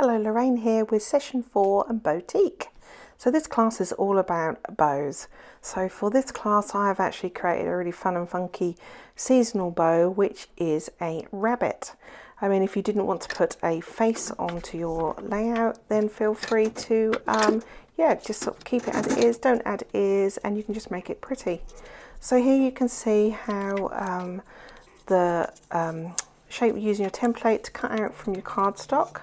Hello, Lorraine here with session 4 and Bowtique. So this class is all about bows. So for this class I have actually created a really fun and funky seasonal bow, which is a rabbit. I mean, if you didn't want to put a face onto your layout, then feel free to just sort of keep it as it is, don't add ears, and you can just make it pretty. So here you can see how the shape you're using your template to cut out from your cardstock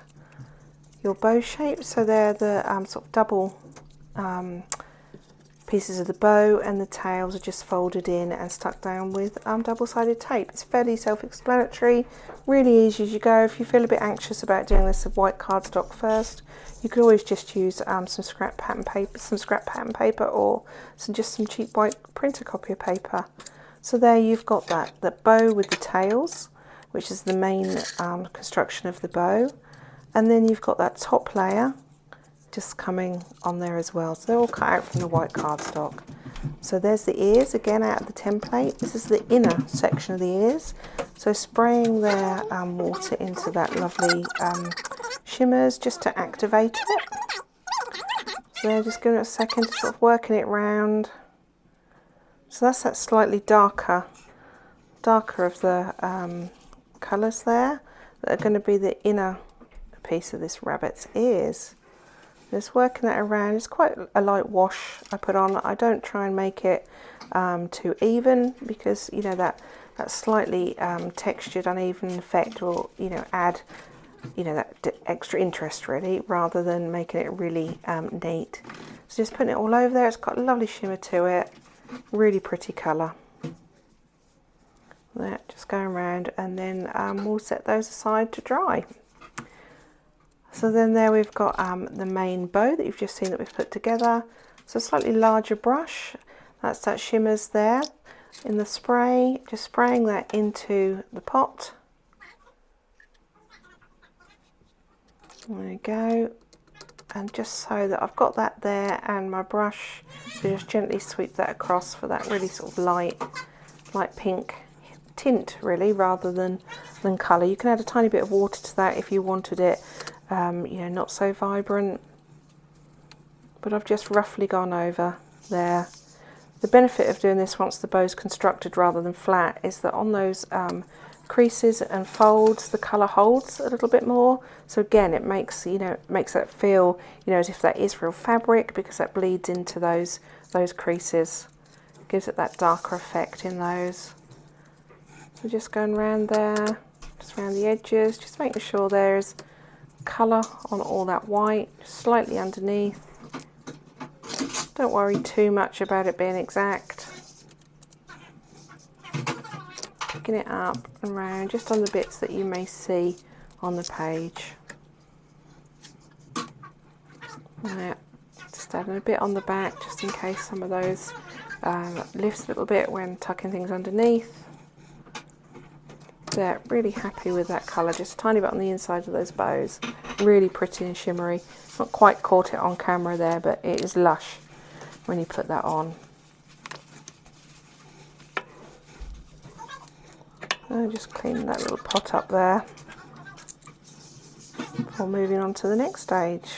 your bow shape. So they're the sort of double pieces of the bow, and the tails are just folded in and stuck down with double-sided tape. It's fairly self-explanatory, really easy as you go. If you feel a bit anxious about doing this with white cardstock first, you could always just use some scrap pattern paper, or just some cheap white printer copier paper. So there you've got the bow with the tails, which is the main construction of the bow. And then you've got that top layer just coming on there as well. So they're all cut out from the white cardstock. So there's the ears again out of the template. This is the inner section of the ears. So spraying their water into that lovely shimmers just to activate it. So they're just giving it a second to sort of working it round. So that's that slightly darker of the colours there that are going to be the inner piece of this rabbit's ears. Just working that around. It's quite a light wash I put on. I don't try and make it too even, because you know that slightly textured uneven effect will add that extra interest really, rather than making it really neat. So just putting it all over there. It's got a lovely shimmer to it, really pretty colour. That just going around, and then we'll set those aside to dry. So then there we've got the main bow that you've just seen that we've put together. So a slightly larger brush, that's that shimmers there in the spray, just spraying that into the pot. There you go. And just so that I've got that there, and my brush, so just gently sweep that across for that really sort of light pink tint really, rather than colour. You can add a tiny bit of water to that if you wanted it not so vibrant, but I've just roughly gone over there. The benefit of doing this once the bow's constructed rather than flat is that on those creases and folds the colour holds a little bit more. So again, it makes that feel as if that is real fabric, because that bleeds into those creases, gives it that darker effect in those. So just going around there, just around the edges, just making sure there's colour on all that white, slightly underneath. Don't worry too much about it being exact. Picking it up and around just on the bits that you may see on the page. Right, just adding a bit on the back just in case some of those lifts a little bit when tucking things underneath. There, really happy with that colour, just a tiny bit on the inside of those bows. Really pretty and shimmery. Not quite caught it on camera there, but it is lush when you put that on. Just cleaning that little pot up there before moving on to the next stage.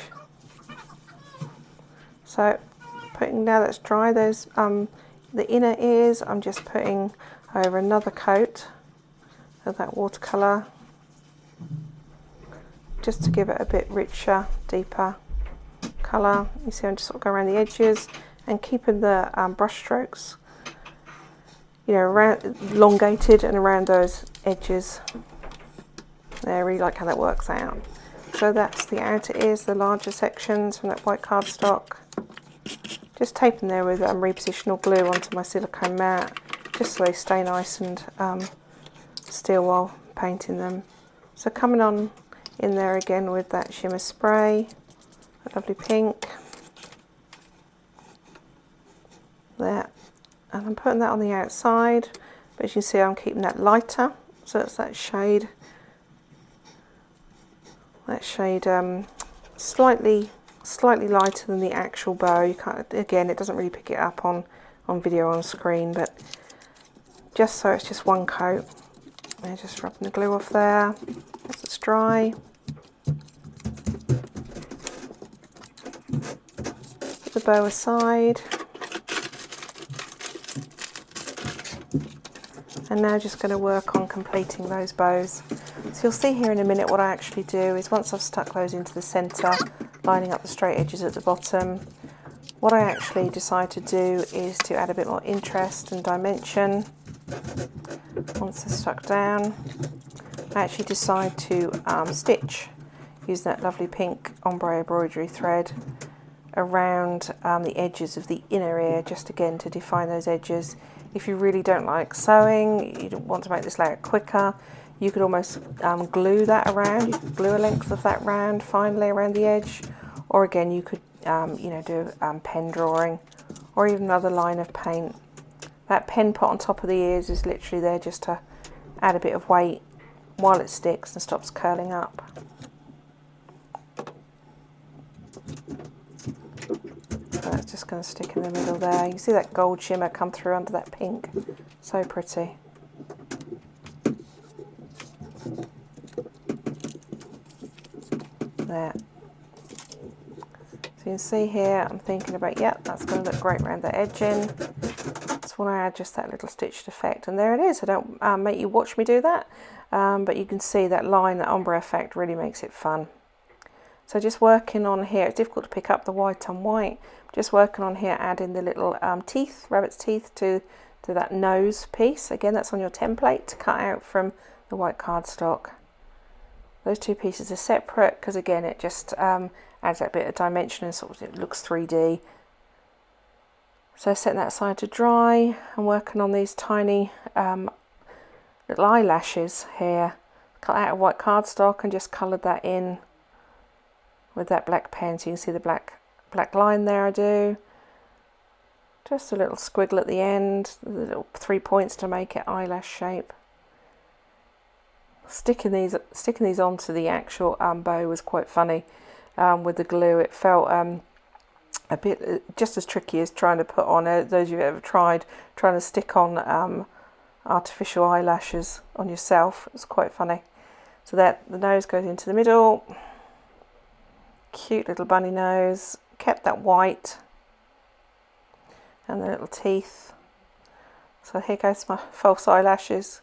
So now that's dry, those the inner ears I'm just putting over another coat of that watercolour, just to give it a bit richer, deeper colour. You see I'm just sort of going around the edges and keeping the brush strokes around, elongated and around those edges. I really like how that works out. So that's the outer ears, the larger sections from that white cardstock. Just taping there with repositional glue onto my silicone mat, just so they stay nice and still while painting them. So coming on in there again with that shimmer spray, that lovely pink there, and I'm putting that on the outside, but as you can see I'm keeping that lighter, so it's that shade slightly lighter than the actual bow. You can't, again, it doesn't really pick it up on video on screen, but just so it's just one coat. And just rubbing the glue off there as it's dry. bow aside. And now just going to work on completing those bows. So you'll see here in a minute what I actually do is once I've stuck those into the centre, lining up the straight edges at the bottom, what I actually decide to do is to add a bit more interest and dimension. Once they're stuck down, I actually decide to stitch, use that lovely pink ombre embroidery thread around the edges of the inner ear, just again to define those edges. If you really don't like sewing, you want to make this layout quicker, you could almost glue that around. You could glue a length of that round finely around the edge, or again you could you know, do pen drawing, or even another line of paint. That pen put on top of the ears is literally there just to add a bit of weight while it sticks and stops curling up. So that's just going to stick in the middle there. You can see that gold shimmer come through under that pink. So pretty. There. So you can see here, I'm thinking about, yep, that's going to look great around the edging. Just want to add just that little stitched effect, and there it is. I don't make you watch me do that, but you can see that line, that ombre effect really makes it fun. So just working on here, it's difficult to pick up the white on white. Just working on here, adding the little teeth, rabbit's teeth to that nose piece. Again, that's on your template to cut out from the white cardstock. Those two pieces are separate because again, it just adds that bit of dimension and sort of it looks 3D. So setting that aside to dry and working on these tiny little eyelashes here. Cut out of white cardstock and just coloured that in with that black pen, so you can see the black line there I do. Just a little squiggle at the end, the little 3 points to make it eyelash shape. Sticking these onto the actual bow was quite funny with the glue. It felt a bit just as tricky as trying to put on, those of you who've ever tried trying to stick on artificial eyelashes on yourself. It was quite funny. So that the nose goes into the middle. Cute little bunny nose, kept that white, and the little teeth. So here goes my false eyelashes.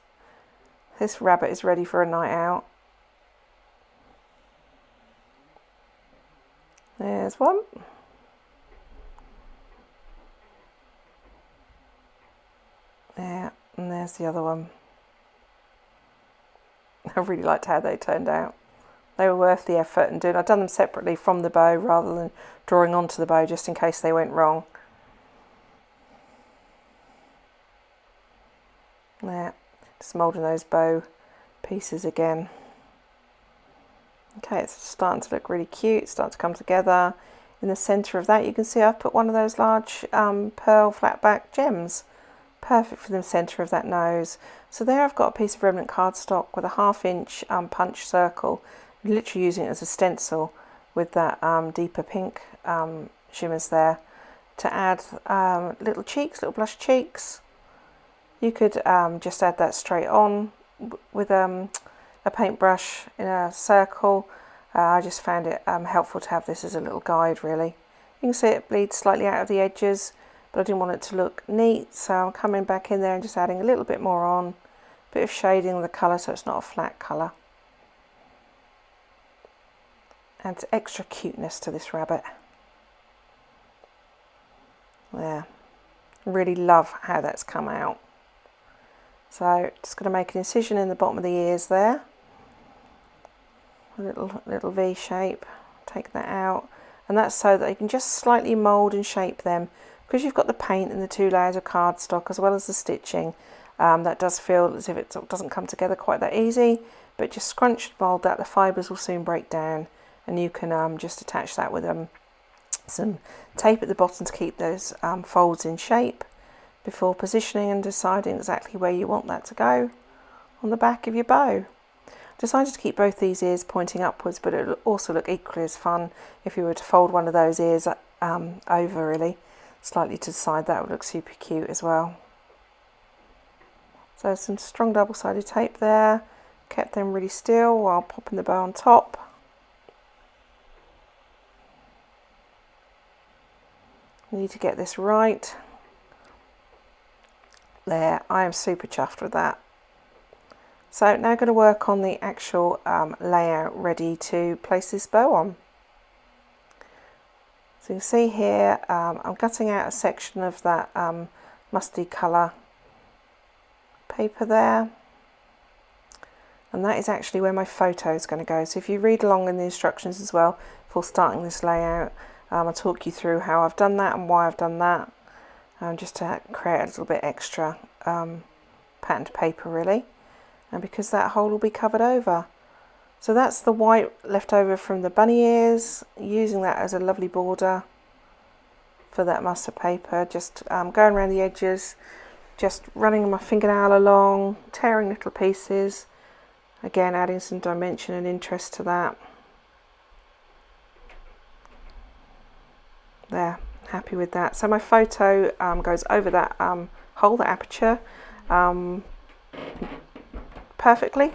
This rabbit is ready for a night out. There's one. Yeah, and there's the other one. I really liked how they turned out. They were worth the effort and I've done them separately from the bow rather than drawing onto the bow just in case they went wrong. There, just moulding those bow pieces again. Okay, it's starting to look really cute, it's starting to come together. In the centre of that you can see I've put one of those large pearl flat back gems. Perfect for the centre of that nose. So there I've got a piece of remnant cardstock with a 1/2 inch punch circle. Literally using it as a stencil with that deeper pink shimmers there to add little cheeks, little blush cheeks. You could just add that straight on with a paintbrush in a circle. I just found it helpful to have this as a little guide really. You can see it bleeds slightly out of the edges, but I didn't want it to look neat, so I'm coming back in there and just adding a little bit more on, a bit of shading of the colour so it's not a flat colour. Adds extra cuteness to this rabbit. There. Really love how that's come out. So just going to make an incision in the bottom of the ears there. A little V shape. Take that out. And that's so that you can just slightly mould and shape them. Because you've got the paint and the 2 layers of cardstock as well as the stitching, that does feel as if it doesn't come together quite that easy. But just scrunch and mould that, the fibres will soon break down. And you can just attach that with some tape at the bottom to keep those folds in shape before positioning and deciding exactly where you want that to go on the back of your bow. Decided to keep both these ears pointing upwards, but it will also look equally as fun if you were to fold one of those ears over really slightly to the side. That would look super cute as well. So some strong double-sided tape there, kept them really still while popping the bow on top. Need to get this right. There, I am super chuffed with that. So now I'm going to work on the actual layout ready to place this bow on. So you can see here I'm cutting out a section of that musty colour paper there, and that is actually where my photo is going to go. So if you read along in the instructions as well before starting this layout, I'll talk you through how I've done that and why I've done that, just to create a little bit extra patterned paper really, and because that hole will be covered over. So that's the white left over from the bunny ears, using that as a lovely border for that mustard paper, just going around the edges, just running my fingernail along, tearing little pieces, again adding some dimension and interest to that. There, happy with that. So my photo goes over that hole, the aperture, perfectly.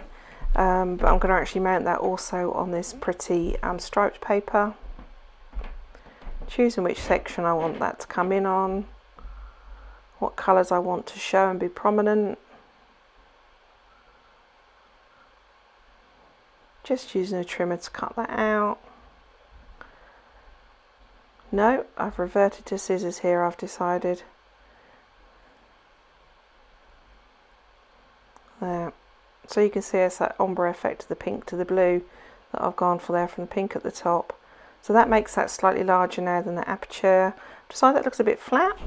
But I'm going to actually mount that also on this pretty striped paper, choosing which section I want that to come in on, what colours I want to show and be prominent, just using a trimmer to cut that out. No, I've reverted to scissors here, I've decided. There. So you can see it's that ombre effect of the pink to the blue that I've gone for there from the pink at the top. So that makes that slightly larger now than the aperture. I've decided that looks a bit flat,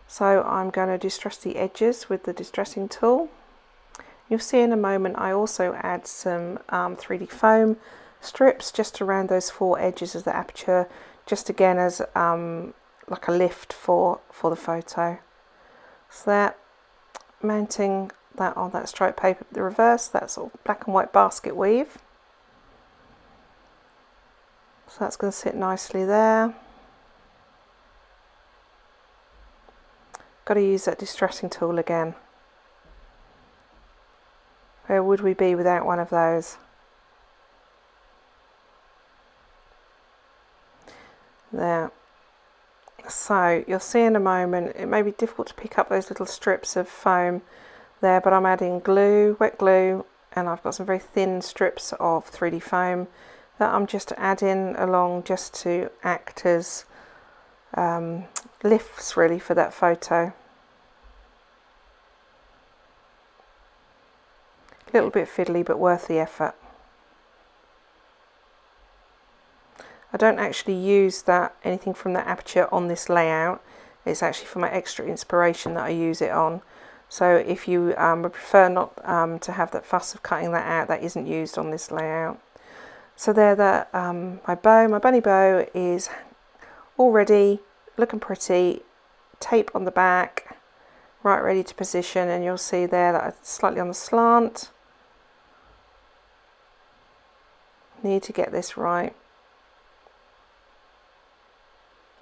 so I'm going to distress the edges with the distressing tool. You'll see in a moment I also add some 3D foam strips just around those four edges of the aperture, just again as like a lift for the photo. So that, mounting that on that striped paper, the reverse, that sort of black and white basket weave. So that's going to sit nicely there. Got to use that distressing tool again. Where would we be without one of those? There. So you'll see in a moment, it may be difficult to pick up those little strips of foam there, but I'm adding glue, wet glue, and I've got some very thin strips of 3D foam that I'm just adding along just to act as lifts really for that photo. A little bit fiddly but worth the effort. I don't actually use anything from the aperture on this layout. It's actually for my extra inspiration that I use it on. So if you would prefer not to have that fuss of cutting that out, that isn't used on this layout. So there, my bunny bow is all ready, looking pretty, tape on the back, right ready to position, and you'll see there that it's slightly on the slant. Need to get this right.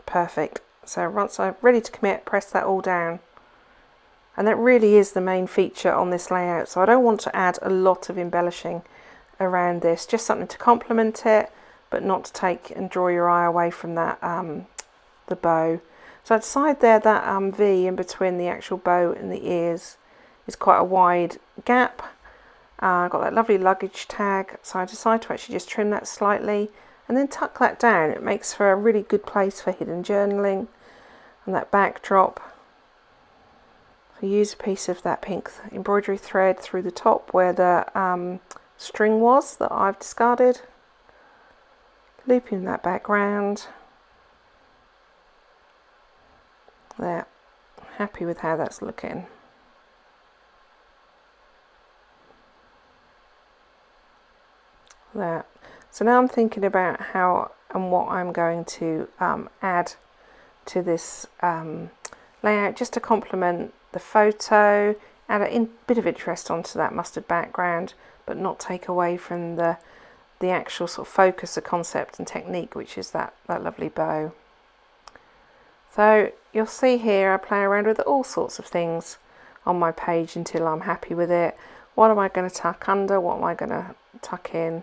Perfect. So once I'm ready to commit, press that all down. And that really is the main feature on this layout. So I don't want to add a lot of embellishing around this, just something to complement it, but not to take and draw your eye away from that the bow. So I decided there that V in between the actual bow and the ears is quite a wide gap. I've got that lovely luggage tag, so I decided to actually just trim that slightly and then tuck that down. It makes for a really good place for hidden journaling. And that backdrop, I use a piece of that pink embroidery thread through the top where the string was that I've discarded, looping that background. There, happy with how that's looking. There. So now I'm thinking about how and what I'm going to add to this layout, just to complement the photo, add a bit of interest onto that mustard background, but not take away from the actual sort of focus, the concept and technique, which is that lovely bow. So you'll see here I play around with all sorts of things on my page until I'm happy with it. What am I going to tuck under? What am I going to tuck in?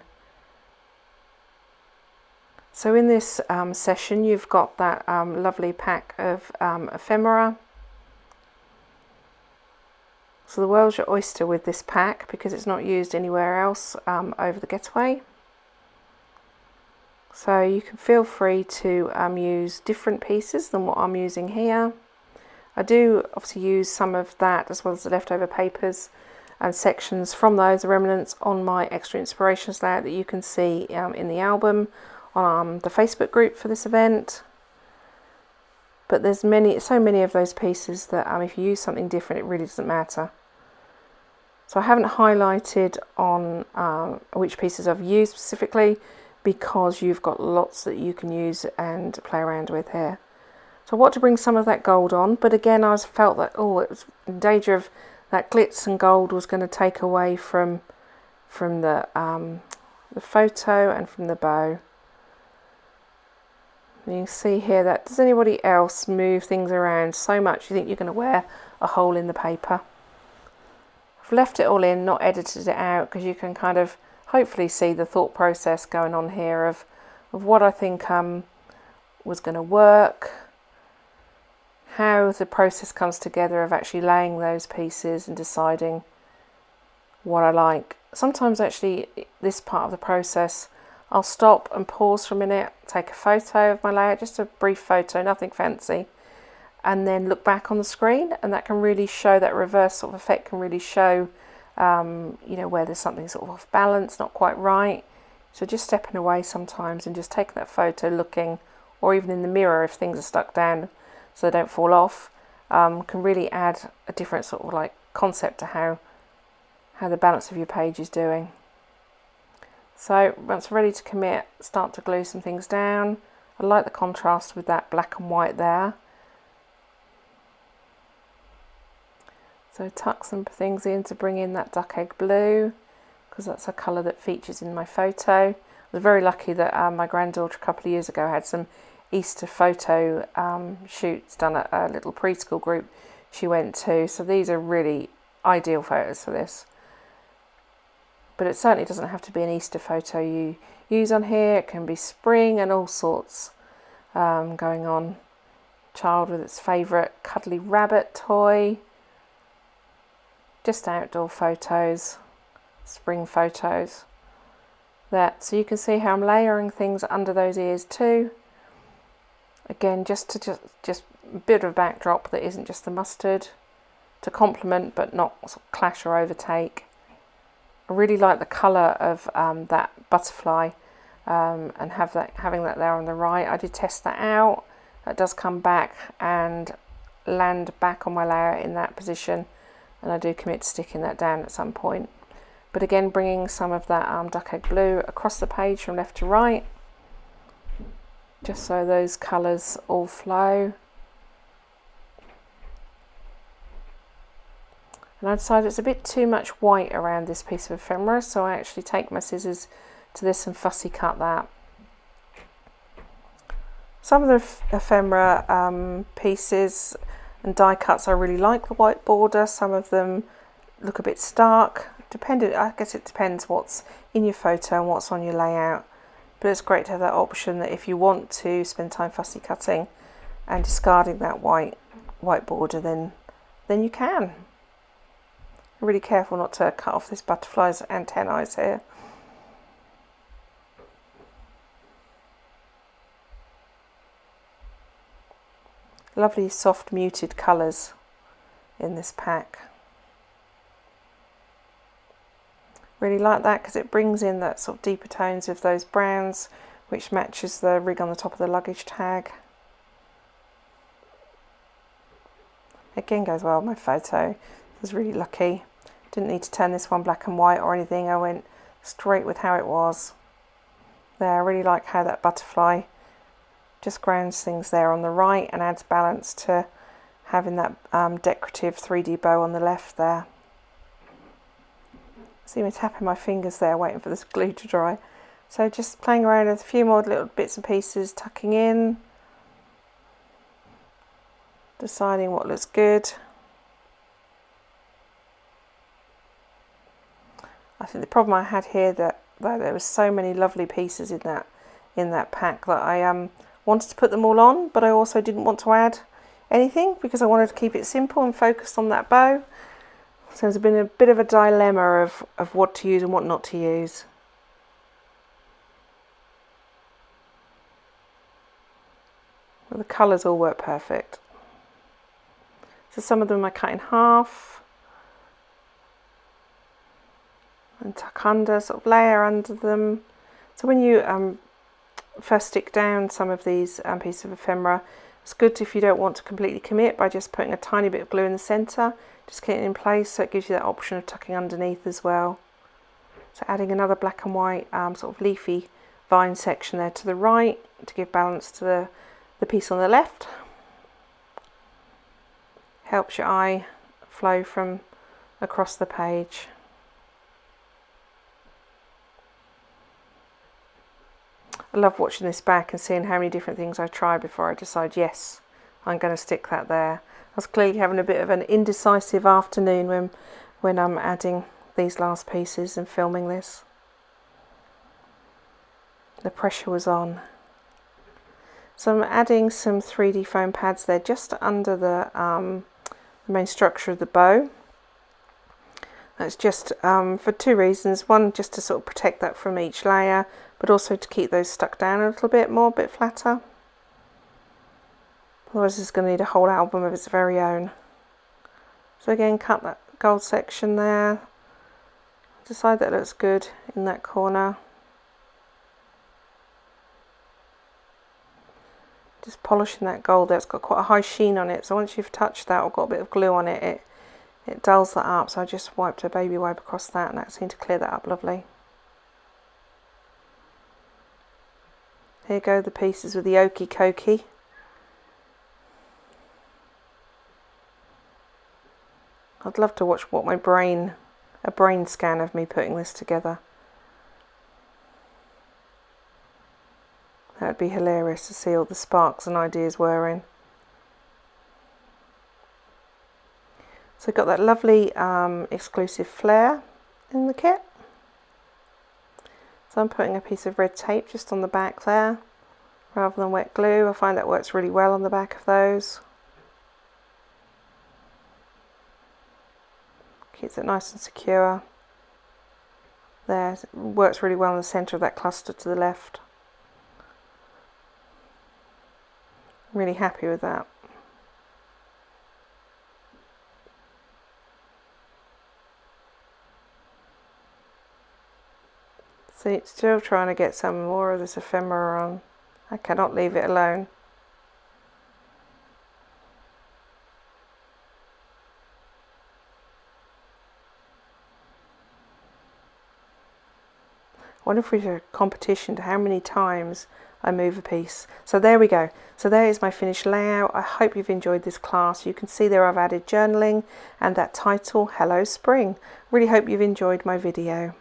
So in this session you've got that lovely pack of ephemera. So the world's your oyster with this pack because it's not used anywhere else over the Getaway. So you can feel free to use different pieces than what I'm using here. I do obviously use some of that as well as the leftover papers and sections from those remnants on my extra inspirations layout that you can see in the album on the Facebook group for this event. But there's so many of those pieces that if you use something different, it really doesn't matter. So I haven't highlighted on which pieces I've used specifically because you've got lots that you can use and play around with here. So I want to bring some of that gold on, but again I felt that it was in danger of that glitz and gold was going to take away from the photo and from the bow. And you can see here that does anybody else move things around so much you think you're going to wear a hole in the paper? I've left it all in, not edited it out, because you can kind of hopefully see the thought process going on here of what I think was going to work, how the process comes together of actually laying those pieces and deciding what I like. Sometimes actually this part of the process I'll stop and pause for a minute, take a photo of my layout, just a brief photo, nothing fancy, and then look back on the screen, and that can really show, that reverse sort of effect can really show you know, where there's something sort of off balance, not quite right. So just stepping away sometimes and just taking that photo, looking, or even in the mirror if things are stuck down so they don't fall off, can really add a different sort of like concept to how the balance of your page is doing. So once ready to commit, start to glue some things down. I like the contrast with that black and white there. So tuck some things in to bring in that duck egg blue, because that's a colour that features in my photo. I was very lucky that my granddaughter a couple of years ago had some Easter photo shoots done at a little preschool group she went to. So these are really ideal photos for this. But it certainly doesn't have to be an Easter photo you use on here. It can be spring and all sorts going on. Child with its favourite cuddly rabbit toy. Just outdoor photos, spring photos. So you can see how I'm layering things under those ears too. Again, just a bit of a backdrop that isn't just the mustard, to complement but not sort of clash or overtake. I really like the colour of that butterfly and having that there on the right. I did test that out. That does come back and land back on my layout in that position, and I do commit to sticking that down at some point. But again, bringing some of that duck egg blue across the page from left to right, just so those colours all flow. And I decided it's a bit too much white around this piece of ephemera, so I actually take my scissors to this and fussy cut that. Some of the ephemera pieces and die cuts, I really like the white border. Some of them look a bit stark. I guess it depends what's in your photo and what's on your layout. But it's great to have that option that if you want to spend time fussy cutting and discarding that white border, then you can. Really careful not to cut off this butterfly's antennae here. Lovely soft muted colours in this pack. Really like that because it brings in that sort of deeper tones of those browns, which matches the rig on the top of the luggage tag. Again, goes well with my photo. I was really lucky. Didn't need to turn this one black and white or anything. I went straight with how it was. There, I really like how that butterfly just grounds things there on the right and adds balance to having that decorative 3D bow on the left there. See me tapping my fingers there, waiting for this glue to dry. So just playing around with a few more little bits and pieces, tucking in, deciding what looks good. I think the problem I had here that there was so many lovely pieces in that in that pack that I wanted to put them all on, but I also didn't want to add anything because I wanted to keep it simple and focused on that bow. So there's been a bit of a dilemma of what to use and what not to use. Well, the colours all work perfect. So some of them I cut in half and tuck under, sort of layer under them. So when you first stick down some of these pieces of ephemera, it's good if you don't want to completely commit by just putting a tiny bit of glue in the centre, just getting it in place, so it gives you that option of tucking underneath as well. So adding another black and white sort of leafy vine section there to the right to give balance to the piece on the left. Helps your eye flow from across the page. I love watching this back and seeing how many different things I try before I decide, yes, I'm going to stick that there. I was clearly having a bit of an indecisive afternoon when I'm adding these last pieces and filming this. The pressure was on. So I'm adding some 3D foam pads there just under the main structure of the bow. That's just for two reasons. One, just to sort of protect that from each layer, but also to keep those stuck down a little bit more, a bit flatter. Otherwise it's going to need a whole album of its very own. So again, cut that gold section there. Decide that looks good in that corner. Just polishing that gold there. It's got quite a high sheen on it, so once you've touched that or got a bit of glue on it, it dulls that up. So I just wiped a baby wipe across that and that seemed to clear that up lovely. Here go the pieces with the okey cokey. I'd love to watch a brain scan of me putting this together. That would be hilarious to see all the sparks and ideas whirring. So I've got that lovely exclusive flare in the kit. So I'm putting a piece of red tape just on the back there rather than wet glue. I find that works really well on the back of those. Keeps it nice and secure. There, it works really well in the centre of that cluster to the left. I'm really happy with that. See, still trying to get some more of this ephemera on. I cannot leave it alone. I wonder if we do a competition to how many times I move a piece. So there we go. So there is my finished layout. I hope you've enjoyed this class. You can see there I've added journaling and that title, Hello Spring. Really hope you've enjoyed my video.